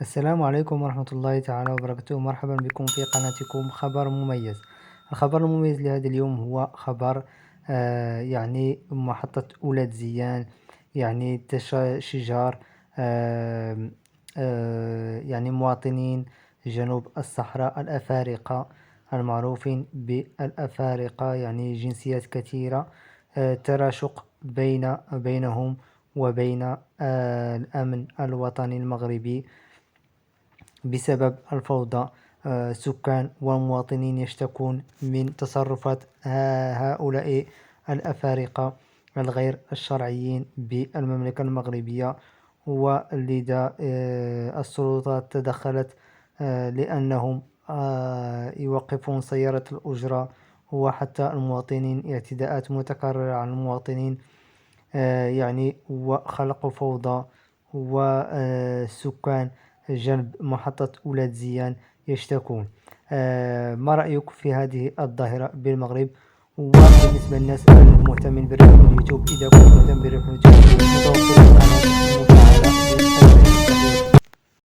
السلام عليكم ورحمة الله تعالى وبركاته. مرحبا بكم في قناتكم خبر مميز. الخبر المميز لهذا اليوم هو خبر محطة أولاد زيان، شجار مواطنين جنوب الصحراء الأفارقة المعروفين بالأفارقة، يعني جنسيات كثيرة، تراشق بينهم وبين الأمن الوطني المغربي بسبب الفوضى. سكان والمواطنين يشتكون من تصرفات هؤلاء الأفارقة الغير الشرعيين بالمملكة المغربية، ولذا السلطات تدخلت لأنهم يوقفون سيارة الأجرة وحتى المواطنين، اعتداءات متكررة على المواطنين، وخلق فوضى. وسكان جنب محطة أولاد زيان يشتكون. ما رأيك في هذه الظاهرة بالمغرب؟ وبالنسبة للناس المهتمين بربح اليوتيوب، إذا كنت مهتم بربح اليوتيوب